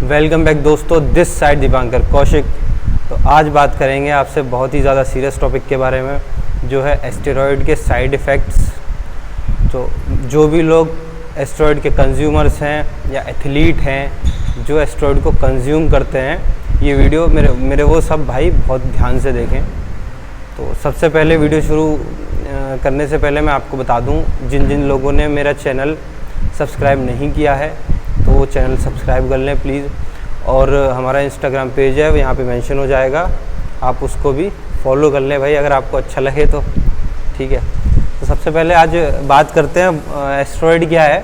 Welcome back दोस्तों, this side Dipankar Kaushik. तो आज बात करेंगे आपसे बहुत ही ज़्यादा सीरियस टॉपिक के बारे में, जो है एस्टेरॉयड के साइड इफ़ेक्ट्स। तो जो भी लोग एस्टेरॉयड के कंज्यूमर्स हैं या एथलीट हैं जो एस्टेरॉयड को कंज्यूम करते हैं, ये वीडियो मेरे वो सब भाई बहुत ध्यान से देखें। तो सबसे पहले वीडियो शुरू करने से पहले मैं आपको बता दूं, जिन जिन लोगों ने मेरा चैनल सब्सक्राइब नहीं किया है तो वो चैनल सब्सक्राइब कर लें प्लीज़। और हमारा इंस्टाग्राम पेज है, यहाँ पे मेंशन हो जाएगा, आप उसको भी फॉलो कर लें भाई, अगर आपको अच्छा लगे तो। ठीक है, तो सबसे पहले आज बात करते हैं एस्टेरॉयड क्या है।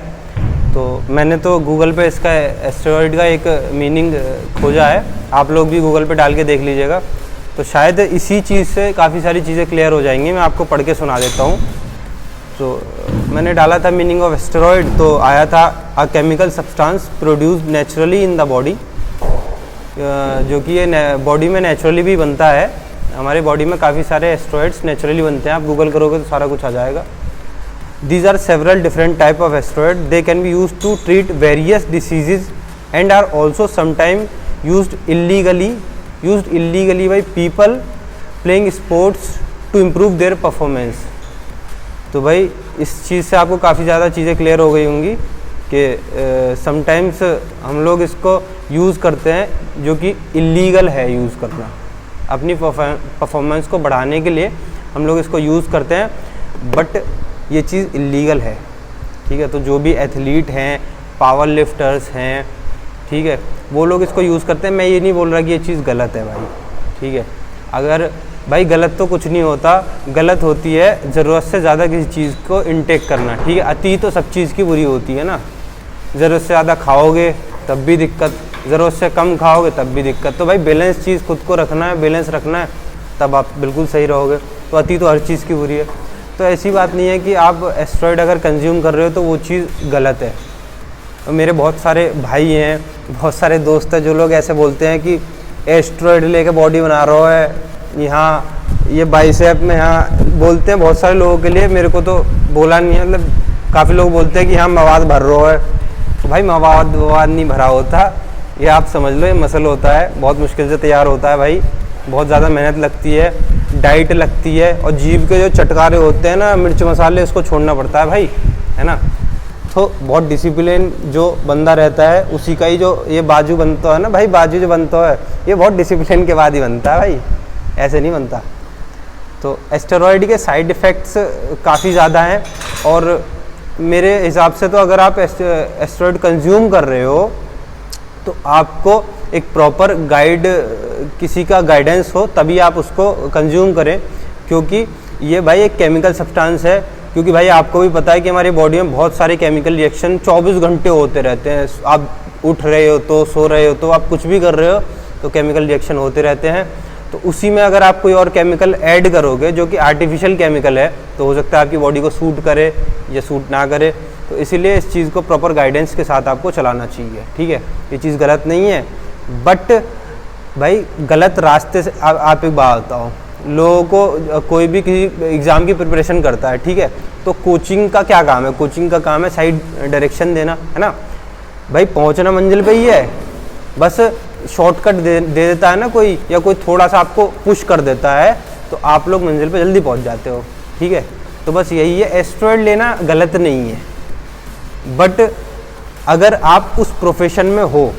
तो मैंने तो गूगल पे इसका एस्टेरॉयड का एक मीनिंग खोजा है, आप लोग भी गूगल पे डाल के देख लीजिएगा, तो शायद इसी चीज़ से काफ़ी सारी चीज़ें क्लियर हो जाएंगी। मैं आपको पढ़ के सुना देता हूँ। तो मैंने डाला था मीनिंग ऑफ एस्टेरॉयड, तो आया था a chemical substance produced naturally in the body, जो कि ये बॉडी में नेचुरली भी बनता है। हमारे बॉडी में काफ़ी सारे एस्टेरॉयड्स नेचुरली बनते हैं, आप गूगल करोगे तो सारा कुछ आ जाएगा। These are several different type of asteroid. They can be used to treat various diseases and are also sometimes used illegally by people playing sports to improve their performance. तो भाई इस चीज़ से आपको काफ़ी ज़्यादा चीज़ें क्लियर हो गई होंगी कि समटाइम्स हम लोग इसको यूज़ करते हैं जो कि इलीगल है यूज़ करना, अपनी परफॉर्मेंस को बढ़ाने के लिए हम लोग इसको यूज़ करते हैं, बट ये चीज़ इलीगल है। ठीक है, तो जो भी एथलीट हैं, पावर लिफ्टर्स हैं, ठीक है, वो लोग इसको यूज़ करते हैं। मैं ये नहीं बोल रहा कि ये चीज़ गलत है भाई, ठीक है। अगर भाई गलत तो कुछ नहीं होता, गलत होती है ज़रूरत से ज़्यादा किसी चीज़ को इनटेक करना। ठीक है, अति तो सब चीज़ की बुरी होती है ना। ज़रूरत से ज़्यादा खाओगे तब भी दिक्कत, ज़रूरत से कम खाओगे तब भी दिक्कत। तो भाई बैलेंस चीज़ खुद को रखना है, बैलेंस रखना है, तब आप बिल्कुल सही रहोगे। तो अति तो हर चीज़ की बुरी है। तो ऐसी बात नहीं है कि आप एस्टेरॉयड अगर कंज्यूम कर रहे हो तो वो चीज़ गलत है। और मेरे बहुत सारे भाई हैं, बहुत सारे दोस्त हैं जो लोग ऐसे बोलते हैं कि एस्टेरॉयड लेके बॉडी बना रहा है, यहाँ ये बाइसेप में, यहाँ बोलते हैं बहुत सारे लोगों के लिए। मेरे को तो बोला नहीं है, मतलब काफ़ी लोग बोलते हैं कि यहाँ मवाद भर रहा है। तो भाई मवाद नहीं भरा होता, ये आप समझ लो, ये मसल होता है, बहुत मुश्किल से तैयार होता है भाई, बहुत ज़्यादा मेहनत लगती है, डाइट लगती है, और जीभ के जो चटकारे होते हैं ना, मिर्च मसाले, उसको छोड़ना पड़ता है भाई, है ना। तो बहुत डिसिप्लिन जो बंदा रहता है उसी का ही जो ये बाजू बनता है ना भाई, बाजू जो बनता है ये बहुत डिसिप्लिन के बाद ही बनता है भाई, ऐसे नहीं बनता। तो एस्टेरॉयड के साइड इफ़ेक्ट्स काफ़ी ज़्यादा हैं, और मेरे हिसाब से तो अगर आप एस्टेरॉयड कंज्यूम कर रहे हो तो आपको एक प्रॉपर गाइड, किसी का गाइडेंस हो तभी आप उसको कंज्यूम करें, क्योंकि ये भाई एक केमिकल सब्सटेंस है। क्योंकि भाई आपको भी पता है कि हमारी बॉडी में बहुत सारे केमिकल रिएक्शन 24 घंटे होते रहते हैं। आप उठ रहे हो तो, सो रहे हो तो, आप कुछ भी कर रहे हो तो केमिकल रिएक्शन होते रहते हैं। तो उसी में अगर आप कोई और केमिकल ऐड करोगे जो कि आर्टिफिशियल केमिकल है, तो हो सकता है आपकी बॉडी को सूट करे या सूट ना करे। तो इसीलिए इस चीज़ को प्रॉपर गाइडेंस के साथ आपको चलाना चाहिए। ठीक है, ये चीज़ गलत नहीं है, बट भाई गलत रास्ते से आप एक बात बताओ, लोगों को कोई भी किसी एग्ज़ाम की प्रिपरेशन करता है, ठीक है, तो कोचिंग का क्या काम है? कोचिंग का काम है साइड डायरेक्शन देना, है ना भाई। पहुंचना मंजिल पे ही है, बस शॉर्टकट दे देता है ना कोई, या कोई थोड़ा सा आपको पुश कर देता है तो आप लोग मंजिल पे जल्दी पहुंच जाते हो। ठीक है, तो बस यही है, एस्टेरॉयड लेना गलत नहीं है, बट अगर आप उस प्रोफेशन में हो,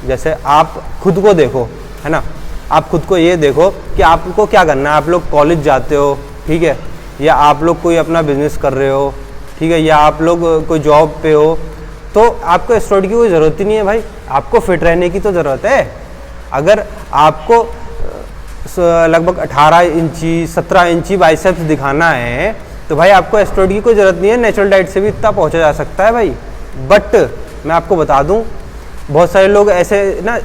जैसे आप खुद को देखो, है ना, आप खुद को ये देखो कि आपको क्या करना है। आप लोग कॉलेज जाते हो, ठीक है, या आप लोग कोई अपना बिजनेस कर रहे हो, ठीक है, या आप लोग कोई जॉब पे हो, तो आपको एस्टेरॉयड की कोई ज़रूरत ही नहीं है भाई। आपको फिट रहने की तो ज़रूरत है। अगर आपको लगभग 18 इंची 17 इंची बाइसेप्स दिखाना है तो भाई आपको एस्टेरॉयड की कोई ज़रूरत नहीं है, नेचुरल डाइट से भी इतना पहुंचा जा सकता है भाई। बट मैं आपको बता दूं, बहुत सारे लोग ऐसे ना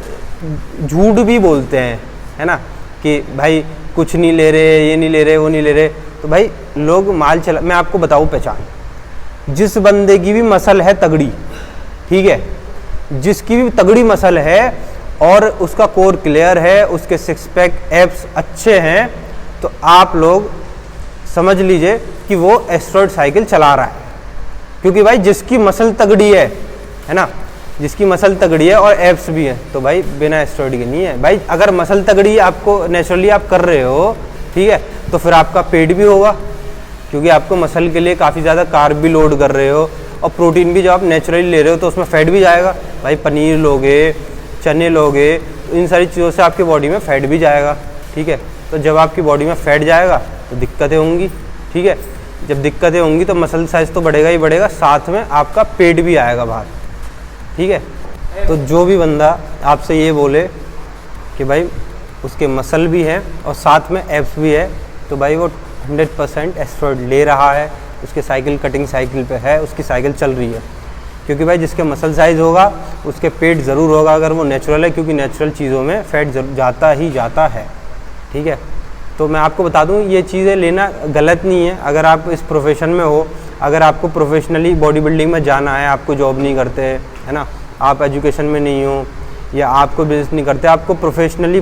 झूठ भी बोलते हैं, है ना, कि भाई कुछ नहीं ले रहे, ये नहीं ले रहे, वो नहीं ले रहे। तो भाई लोग माल चला, मैं आपको बताऊं पहचान, जिस बंदे की भी मसल है तगड़ी, ठीक है, जिसकी भी तगड़ी मसल है और उसका कोर क्लियर है, उसके सिक्स पैक एब्स अच्छे हैं, तो आप लोग समझ लीजिए कि वो एस्टेरॉयड साइकिल चला रहा है। क्योंकि भाई जिसकी मसल तगड़ी है ना, जिसकी मसल तगड़ी है और एब्स भी है, तो भाई बिना एस्टेरॉइड के नहीं है भाई। अगर मसल तगड़ी आपको नेचुरली आप कर रहे हो, ठीक है, तो फिर आपका पेट भी होगा, क्योंकि आपको मसल के लिए काफ़ी ज़्यादा कार्ब भी लोड कर रहे हो, और प्रोटीन भी जब आप नेचुरली ले रहे हो तो उसमें फैट भी जाएगा भाई। पनीर लोगे, चने लोगे, तो इन सारी चीज़ों से आपकी बॉडी में फैट भी जाएगा, ठीक है। तो जब आपकी बॉडी में फैट जाएगा तो दिक्कतें होंगी, ठीक है। जब दिक्कतें होंगी तो मसल साइज़ तो बढ़ेगा ही बढ़ेगा, साथ में आपका पेट भी आएगा बाहर, ठीक है। तो जो भी बंदा आपसे ये बोले कि भाई उसके मसल भी है और साथ में एब्स भी है, तो भाई वो 100% एस्टेरॉइड ले रहा है, उसके साइकिल कटिंग साइकिल पे है, उसकी साइकिल चल रही है। क्योंकि भाई जिसके मसल साइज़ होगा उसके पेट ज़रूर होगा अगर वो नेचुरल है, क्योंकि नेचुरल चीज़ों में फ़ैट जाता ही जाता है, ठीक है। तो मैं आपको बता दूं ये चीज़ें लेना गलत नहीं है। अगर आप इस प्रोफेशन में हो, अगर आपको प्रोफेशनली बॉडी बिल्डिंग में जाना है, आपको जॉब नहीं करते है ना, आप एजुकेशन में नहीं हो या आपको बिजनेस नहीं करते, आपको प्रोफेशनली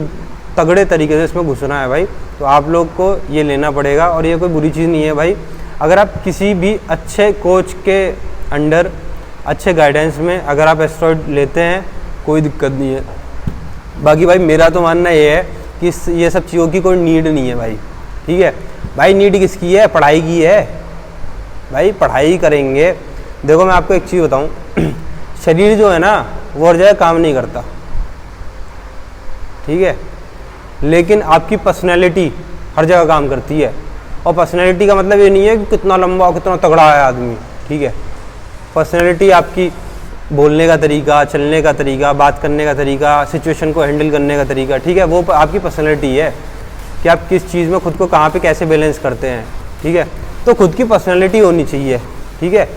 तगड़े तरीके से इसमें घुसना है भाई, तो आप लोग को ये लेना पड़ेगा। और ये कोई बुरी चीज़ नहीं है भाई। अगर आप किसी भी अच्छे कोच के अंडर, अच्छे गाइडेंस में अगर आप एस्टेरॉइड लेते हैं, कोई दिक्कत नहीं है। बाकी भाई मेरा तो मानना ये है कि ये सब चीज़ों की कोई नीड नहीं है भाई, ठीक है। भाई नीड किसकी है? पढ़ाई की है भाई, पढ़ाई करेंगे। देखो मैं आपको एक चीज़ बताऊँ, शरीर जो है ना वो हर जगह काम नहीं करता, ठीक है, लेकिन आपकी पर्सनैलिटी हर जगह काम करती है। और पर्सनैलिटी का मतलब ये नहीं है कि कितना लंबा कितना तगड़ा है आदमी, ठीक है। पर्सनैलिटी आपकी बोलने का तरीका, चलने का तरीका, बात करने का तरीका, सिचुएशन को हैंडल करने का तरीका, ठीक है, वो आपकी पर्सनैलिटी है कि आप किस चीज़ में खुद को कहाँ पे कैसे बैलेंस करते हैं, ठीक है। तो खुद की पर्सनैलिटी होनी चाहिए, ठीक है।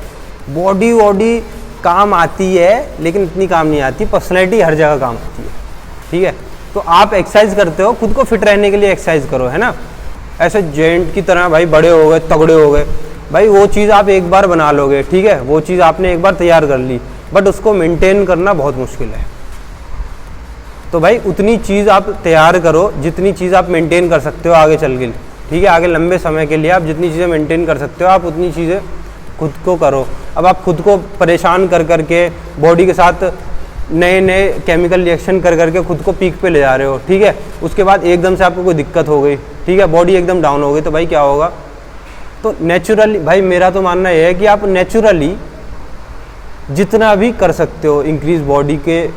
बॉडी वॉडी काम आती है लेकिन इतनी काम नहीं आती, पर्सनैलिटी हर जगह काम आती है, ठीक है। तो आप एक्सरसाइज करते हो, खुद को फिट रहने के लिए एक्सरसाइज करो, है ना। ऐसे जेंट की तरह भाई बड़े हो गए, तगड़े हो गए, भाई वो चीज़ आप एक बार बना लोगे, ठीक है, वो चीज़ आपने एक बार तैयार कर ली, बट उसको मेंटेन करना बहुत मुश्किल है। तो भाई उतनी चीज़ आप तैयार करो जितनी चीज़ आप मेंटेन कर सकते हो आगे चल के, ठीक है। आगे लंबे समय के लिए आप जितनी चीज़ें मेंटेन कर सकते हो आप उतनी चीज़ें खुद को करो। अब आप खुद को परेशान कर करके बॉडी के साथ नए नए केमिकल रिएक्शन कर करके खुद को पीक पे ले जा रहे हो, ठीक है। उसके बाद एकदम से आपको कोई दिक्कत हो गई, ठीक है, बॉडी एकदम डाउन हो गई, तो भाई क्या होगा। तो नेचुरली भाई मेरा तो मानना यह है कि आप नेचुरली जितना भी कर सकते हो इंक्रीज बॉडी के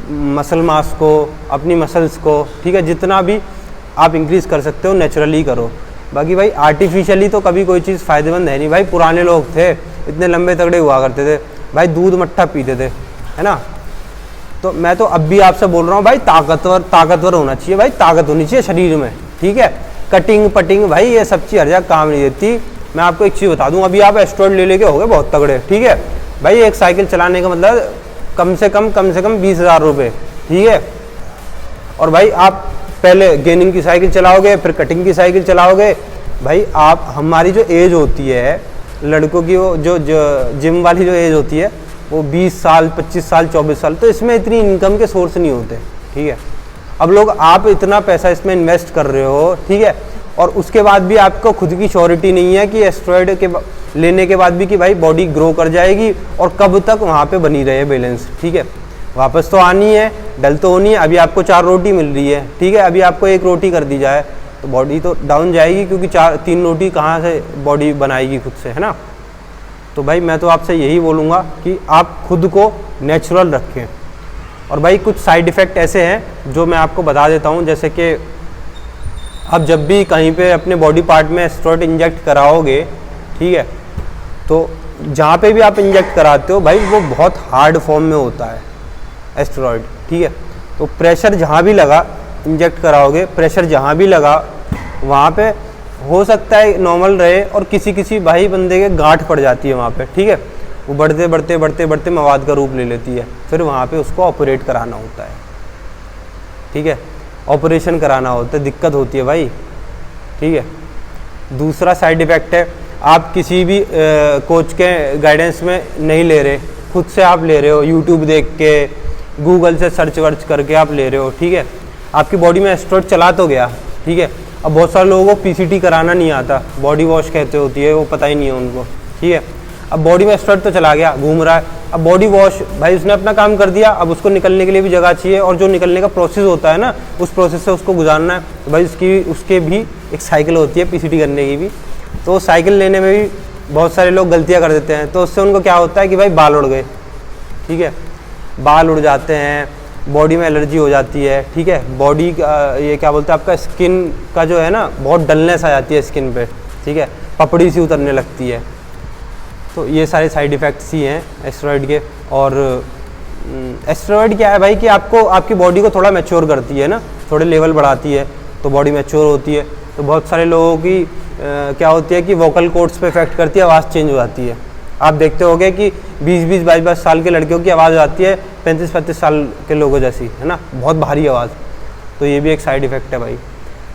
मसल मास को, अपनी मसल्स को, ठीक है, जितना भी आप इंक्रीज़ कर सकते हो नेचुरली करो। बाकी भाई आर्टिफिशियली तो कभी कोई चीज़ फ़ायदेमंद है नहीं भाई। पुराने लोग थे इतने लंबे तगड़े हुआ करते थे भाई, दूध मट्ठा पीते थे, है ना। तो मैं तो अब भी आपसे बोल रहा हूँ भाई ताकतवर होना चाहिए भाई, ताकत होनी चाहिए शरीर में, ठीक है। कटिंग पटिंग भाई ये सब चीज़ हर जगह काम नहीं देती। मैं आपको एक चीज़ बता दूँ, अभी आप एस्टेरॉइड ले लेके हो गए बहुत तगड़े, ठीक है भाई। एक साइकिल चलाने का मतलब कम से कम 20,000 रुपये, ठीक है। और भाई आप पहले गेनिंग की साइकिल चलाओगे, फिर कटिंग की साइकिल चलाओगे भाई। आप हमारी जो एज होती है लड़कों की, वो जो जिम वाली जो एज होती है वो 20 साल 25 साल 24 साल, तो इसमें इतनी इनकम के सोर्स नहीं होते, ठीक है। अब लोग आप इतना पैसा इसमें इन्वेस्ट कर रहे हो, ठीक है, और उसके बाद भी आपको खुद की श्योरिटी नहीं है कि एस्टेरॉइड के लेने के बाद भी कि भाई बॉडी ग्रो कर जाएगी और कब तक वहाँ पे बनी रहे बैलेंस, ठीक है। वापस तो आनी है, डल तो होनी है। अभी आपको 4 रोटी मिल रही है, ठीक है, अभी आपको 1 रोटी कर दी जाए तो बॉडी तो डाउन जाएगी, क्योंकि 3 रोटी कहाँ से बॉडी बनाएगी खुद से, है ना। तो भाई मैं तो आपसे यही बोलूँगा कि आप खुद को नेचुरल रखें। और भाई कुछ साइड इफ़ेक्ट ऐसे हैं जो मैं आपको बता देता हूँ, जैसे कि आप जब भी कहीं पे अपने बॉडी पार्ट में एस्टेरॉइड इंजेक्ट कराओगे, ठीक है, तो जहाँ पे भी आप इंजेक्ट कराते हो भाई वो बहुत हार्ड फॉर्म में होता है एस्टेरॉइड, ठीक है। तो प्रेशर जहाँ भी लगा इंजेक्ट कराओगे, प्रेशर जहाँ भी लगा वहाँ पे हो सकता है नॉर्मल रहे और किसी भाई बंदे के गांठ पड़ जाती है वहाँ पे, ठीक है। वो बढ़ते मवाद का रूप ले लेती है, फिर वहाँ पे उसको ऑपरेट कराना होता है, ठीक है, ऑपरेशन कराना होता है, दिक्कत होती है भाई, ठीक है। दूसरा साइड इफ़ेक्ट है, आप किसी भी कोच के गाइडेंस में नहीं ले रहे, खुद से आप ले रहे हो, यूट्यूब देख के, गूगल से सर्च वर्च करके आप ले रहे हो, ठीक है। आपकी बॉडी में एस्टेरॉइड चला तो गया, ठीक है। अब बहुत सारे लोगों को पीसीटी कराना नहीं आता, बॉडी वॉश कहते होती है, वो पता ही नहीं है उनको, ठीक है। अब बॉडी में एस्टेरॉयड तो चला गया, घूम रहा है, अब बॉडी वॉश, भाई उसने अपना काम कर दिया, अब उसको निकलने के लिए भी जगह चाहिए, और जो निकलने का प्रोसेस होता है ना, उस प्रोसेस से उसको गुजारना है, तो भाई उसके भी एक साइकिल होती है पीसीटी करने की भी। तो साइकिल लेने में भी बहुत सारे लोग गलतियाँ कर देते हैं, तो उससे उनको क्या होता है कि भाई बाल उड़ गए, ठीक है, बाल उड़ जाते हैं, बॉडी में एलर्जी हो जाती है, ठीक है, बॉडी ये क्या बोलते हैं आपका स्किन का जो है ना बहुत डलनेस आ जाती है स्किन पे, ठीक है, पपड़ी सी उतरने लगती है। तो ये सारे साइड इफ़ेक्ट्स ही हैं एस्टेरॉयड के। और एस्टेरॉयड क्या है भाई कि आपको आपकी बॉडी को थोड़ा मैच्योर करती है ना, थोड़े लेवल बढ़ाती है, तो बॉडी मैच्योर होती है। तो बहुत सारे लोगों की क्या होती है कि वोकल कॉर्ड्स पे इफेक्ट करती है, आवाज़ चेंज हो जाती है। आप देखते होंगे कि 20-20, 22-22 साल के लड़कियों की आवाज़ आती है 35-35 साल के लोगों जैसी, है ना, बहुत भारी आवाज़। तो ये भी एक साइड इफ़ेक्ट है भाई।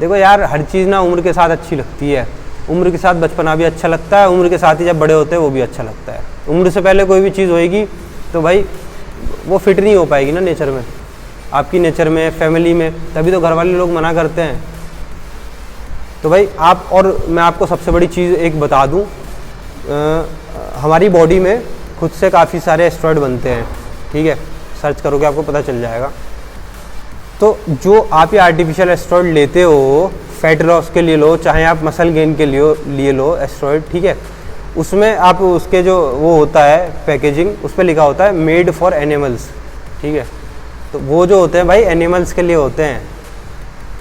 देखो यार, हर चीज़ ना उम्र के साथ अच्छी लगती है, उम्र के साथ बचपना भी अच्छा लगता है, उम्र के साथ ही जब बड़े होते हैं वो भी अच्छा लगता है। उम्र से पहले कोई भी चीज़ होएगी तो भाई वो फिट नहीं हो पाएगी ना नेचर में, आपकी नेचर में, फैमिली में, तभी तो घर वाले लोग मना करते हैं। तो भाई आप, और मैं आपको सबसे बड़ी चीज़ एक बता दूं, हमारी बॉडी में खुद से काफ़ी सारे एस्टेरॉयड बनते हैं, ठीक है, सर्च करोगे आपको पता चल जाएगा। तो जो आप ये आर्टिफिशियल एस्टेरॉयड लेते हो, फैट लॉस के लिए लो, चाहे आप मसल गेन के लिए लो एस्टेरॉयड, ठीक है, उसमें आप उसके जो वो होता है पैकेजिंग, उस पर लिखा होता है मेड फॉर एनिमल्स, ठीक है। तो वो जो होते हैं भाई एनिमल्स के लिए होते हैं,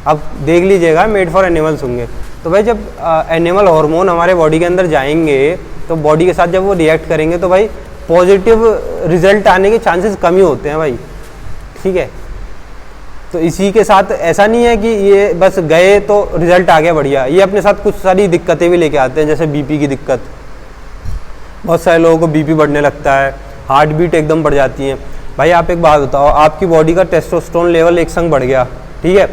अब देख लीजिएगा मेड फॉर एनिमल्स होंगे। तो भाई जब एनिमल हार्मोन हमारे बॉडी के अंदर जाएंगे तो बॉडी के साथ जब वो रिएक्ट करेंगे तो भाई पॉजिटिव रिजल्ट आने के चांसेस कम ही होते हैं भाई, ठीक है। तो इसी के साथ ऐसा नहीं है कि ये बस गए तो रिजल्ट आ गया बढ़िया, ये अपने साथ कुछ सारी दिक्कतें भी लेके आते हैं, जैसे बीपी की दिक्कत, बहुत सारे लोगों को बीपी बढ़ने लगता है, हार्ट बीट एकदम बढ़ जाती है। भाई आप एक बात बताओ, आपकी बॉडी का टेस्टोस्टेरोन लेवल एक संग बढ़ गया, ठीक है,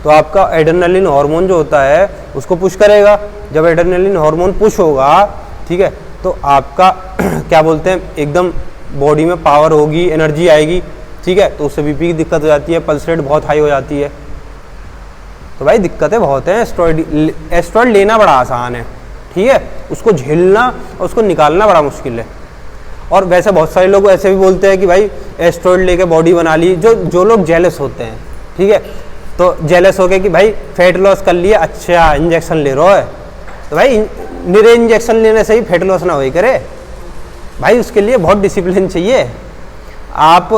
तो आपका एड्रेनलिन हार्मोन जो होता है उसको पुश करेगा। जब एड्रेनलिन हार्मोन पुश होगा, ठीक है, तो आपका क्या बोलते हैं एकदम बॉडी में पावर होगी, एनर्जी आएगी, ठीक है, तो उससे बीपी की दिक्कत हो जाती है, पल्स रेट बहुत हाई हो जाती है। तो भाई दिक्कतें बहुत हैं। एस्टेरॉयड लेना बड़ा आसान है, ठीक है, उसको झेलना और उसको निकालना बड़ा मुश्किल है। और वैसे बहुत सारे लोग ऐसे भी बोलते हैं कि भाई एस्टेरॉयड लेके बॉडी बना ली, जो लोग जेलस होते हैं, ठीक है, तो जेलस हो गए कि भाई फैट लॉस कर लिया, अच्छा इंजेक्शन ले रहा है, तो भाई निरे इंजेक्शन लेने से ही फैट लॉस ना हो करे भाई, उसके लिए बहुत डिसिप्लिन चाहिए। आप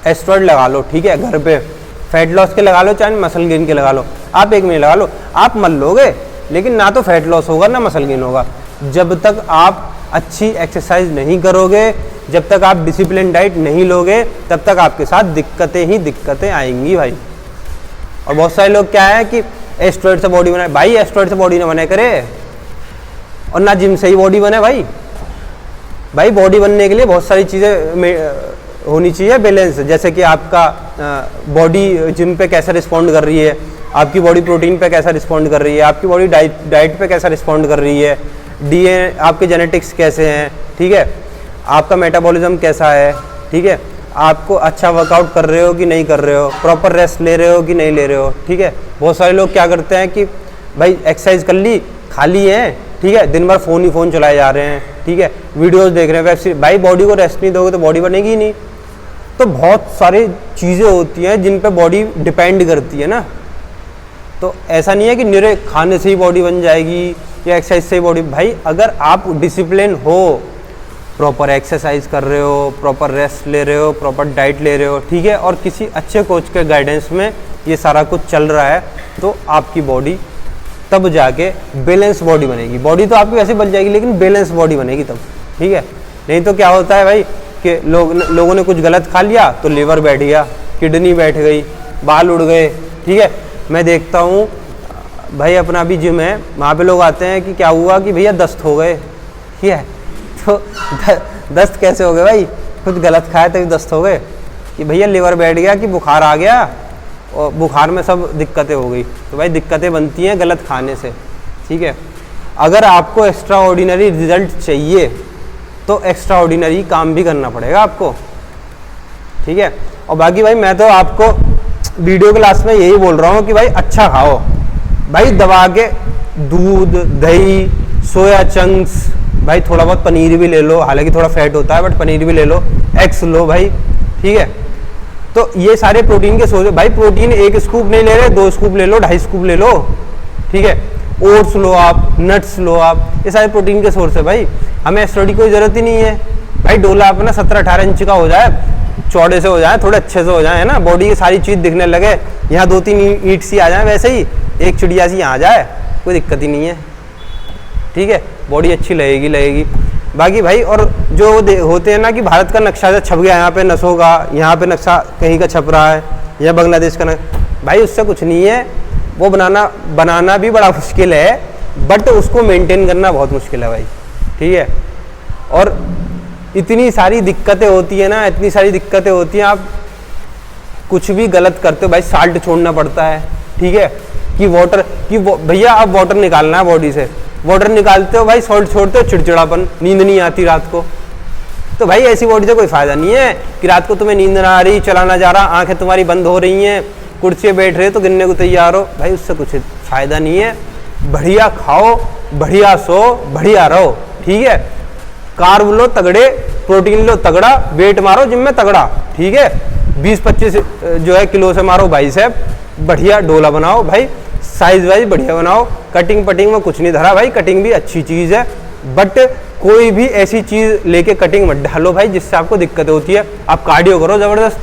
एस्टेरॉयड लगा लो, ठीक है, घर पे फैट लॉस के लगा लो, चाहे मसल गेन के लगा लो, आप 1 महीने लगा लो, आप मल लोगे, लेकिन ना तो फैट लॉस होगा ना मसल गेन होगा। जब तक आप अच्छी एक्सरसाइज नहीं करोगे, जब तक आप डिसिप्लिन डाइट नहीं लोगे, तब तक आपके साथ दिक्कतें ही दिक्कतें आएंगी भाई। और बहुत सारे लोग क्या है कि एस्टेरॉयड से बॉडी बनाए, भाई एस्टेरॉयड से बॉडी ना बने करे, और ना जिम से ही बॉडी बने भाई। भाई बॉडी बनने के लिए बहुत सारी चीज़ें होनी चाहिए बैलेंस, जैसे कि आपका बॉडी जिम पे कैसा रिस्पॉन्ड कर रही है, आपकी बॉडी प्रोटीन पे कैसा रिस्पॉन्ड कर रही है, आपकी बॉडी डाइट पे कैसा रिस्पॉन्ड कर रही है, डीएनए आपके जेनेटिक्स कैसे हैं, ठीक है, आपका मेटाबॉलिज्म कैसा है, ठीक है, आपको अच्छा वर्कआउट कर रहे हो कि नहीं कर रहे हो, प्रॉपर रेस्ट ले रहे हो कि नहीं ले रहे हो, ठीक है। बहुत सारे लोग क्या करते हैं कि भाई एक्सरसाइज कर ली, खाली है, ठीक है, दिन भर फ़ोन ही फ़ोन चलाए जा रहे हैं, ठीक है, वीडियोस देख रहे हैं, वेब सीरीज, भाई बॉडी को रेस्ट नहीं दोगे तो बॉडी बनेगी ही नहीं। तो बहुत सारी चीज़ें होती हैं जिन पे बॉडी डिपेंड करती है ना, तो ऐसा नहीं है कि निरे खाने से ही बॉडी बन जाएगी या एक्सरसाइज से ही बॉडी। भाई अगर आप डिसिप्लिन हो, प्रॉपर एक्सरसाइज कर रहे हो, प्रॉपर रेस्ट ले रहे हो, प्रॉपर डाइट ले रहे हो, ठीक है, और किसी अच्छे कोच के गाइडेंस में ये सारा कुछ चल रहा है, तो आपकी बॉडी तब जाके बैलेंस बॉडी बनेगी। बॉडी तो आपकी वैसे बन जाएगी, लेकिन बैलेंस बॉडी बनेगी तब, ठीक है। नहीं तो क्या होता है भाई कि लोगों ने कुछ गलत खा लिया तो लीवर बैठ गया, किडनी बैठ गई, बाल उड़ गए, ठीक है। मैं देखता हूँ भाई, अपना भी जिम है, वहाँ पे लोग आते हैं कि क्या हुआ कि भैया दस्त हो गए, ठीक है, तो दस्त कैसे हो गए भाई, कुछ गलत खाया तभी दस्त हो गए, कि भैया लीवर बैठ गया, कि बुखार आ गया और बुखार में सब दिक्कतें हो गई। तो भाई दिक्कतें बनती हैं गलत खाने से, ठीक है। अगर आपको एक्स्ट्रा ऑर्डिनरी रिजल्ट चाहिए तो एक्स्ट्रा ऑर्डिनरी काम भी करना पड़ेगा आपको, ठीक है। और बाकी भाई मैं तो आपको वीडियो क्लास में यही बोल रहा हूँ कि भाई अच्छा खाओ भाई, दबा के दूध, दही, सोया चंक्स, भाई थोड़ा बहुत पनीर भी ले लो, हालांकि थोड़ा फैट होता है बट पनीर भी ले लो, एग्स लो भाई, ठीक है। तो ये सारे प्रोटीन के सोर्स है भाई। प्रोटीन एक स्कूप नहीं ले रहे, 2 स्कूप ले लो, 2.5 स्कूप ले लो, ठीक है। ओट्स लो आप, नट्स लो आप, ये सारे प्रोटीन के सोर्स है भाई। हमें एस्टेरॉइड की कोई जरूरत ही नहीं है भाई। डोला अपना 17-18 इंच का हो जाए, चौड़े से हो जाए, थोड़े अच्छे से हो जाए, है ना, बॉडी की सारी चीज दिखने लगे, यहाँ 2-3 ईंट सी आ जाए, वैसे ही एक चिड़िया सी यहाँ आ जाए, कोई दिक्कत ही नहीं है, ठीक है। बॉडी अच्छी लगेगी। बाकी भाई और जो होते हैं ना कि भारत का नक्शा छप गया यहाँ पे नसों का, यहाँ पे नक्शा कहीं का छप रहा है, या बांग्लादेश का भाई उससे कुछ नहीं है। वो बनाना भी बड़ा मुश्किल है, बट उसको मेंटेन करना बहुत मुश्किल है भाई, ठीक है। और इतनी सारी दिक्कतें होती है ना, इतनी सारी दिक्कतें होती हैं, आप कुछ भी गलत करते हो भाई, साल्ट छोड़ना पड़ता है, ठीक है, कि वाटर कि भैया आप वाटर निकालना है बॉडी से, वाटर निकालते हो भाई, सॉल्ट छोड़ते हो, चिड़चिड़ापन, नींद नहीं आती रात को। तो भाई ऐसी बॉडी से कोई फायदा नहीं है कि रात को तुम्हें नींद ना आ रही, चलाना जा रहा, आंखें तुम्हारी बंद हो रही हैं, कुर्सी बैठ रहे तो गिनने को तैयार हो, भाई उससे कुछ फायदा नहीं है। बढ़िया खाओ, बढ़िया सो, बढ़िया रहो, ठीक है। कार्ब लो तगड़े, प्रोटीन लो तगड़ा, वेट मारो जिम में तगड़ा, ठीक है। 20-25 जो है किलो से मारो बाइसेप, बढ़िया डोला बनाओ भाई, साइज वाइज बढ़िया बनाओ। कटिंग पटिंग में कुछ नहीं धरा भाई, कटिंग भी अच्छी चीज़ है, बट कोई भी ऐसी चीज़ लेके कटिंग मत डालो भाई जिससे आपको दिक्कत होती है। आप कार्डियो करो ज़बरदस्त,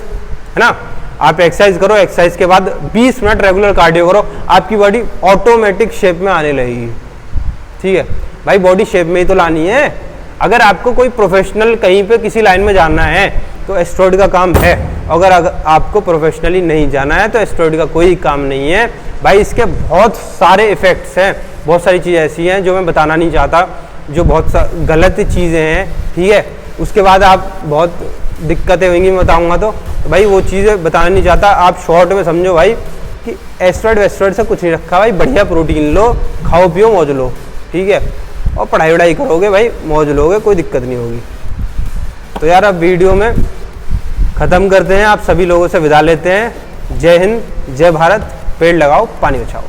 है ना, आप एक्सरसाइज करो, एक्सरसाइज के बाद 20 मिनट रेगुलर कार्डियो करो, आपकी बॉडी ऑटोमेटिक शेप में आने लगेगी, ठीक है भाई। बॉडी शेप में ही तो लानी है। अगर आपको कोई प्रोफेशनल कहीं पे किसी लाइन में जाना है तो एस्टेरॉइड का काम है, अगर आपको प्रोफेशनली नहीं जाना है तो एस्टेरॉइड का कोई काम नहीं है भाई। इसके बहुत सारे इफ़ेक्ट्स हैं, बहुत सारी चीज़ें ऐसी हैं जो मैं बताना नहीं चाहता, जो बहुत गलत चीज़ें हैं, ठीक है। उसके बाद आप बहुत दिक्कतें होंगी मैं बताऊँगा तो भाई वो चीज़ें बताना नहीं चाहता। आप शॉर्ट में समझो भाई कि एस्टेरॉइड से कुछ नहीं रखा भाई, बढ़िया प्रोटीन लो, खाओ पियो मौज लो, ठीक है, और पढ़ाई वढ़ाई करोगे भाई, मौज लोगे, कोई दिक्कत नहीं होगी। तो यार अब वीडियो में ख़त्म करते हैं, आप सभी लोगों से विदा लेते हैं। जय हिंद, जय भारत, पेड़ लगाओ, पानी बचाओ।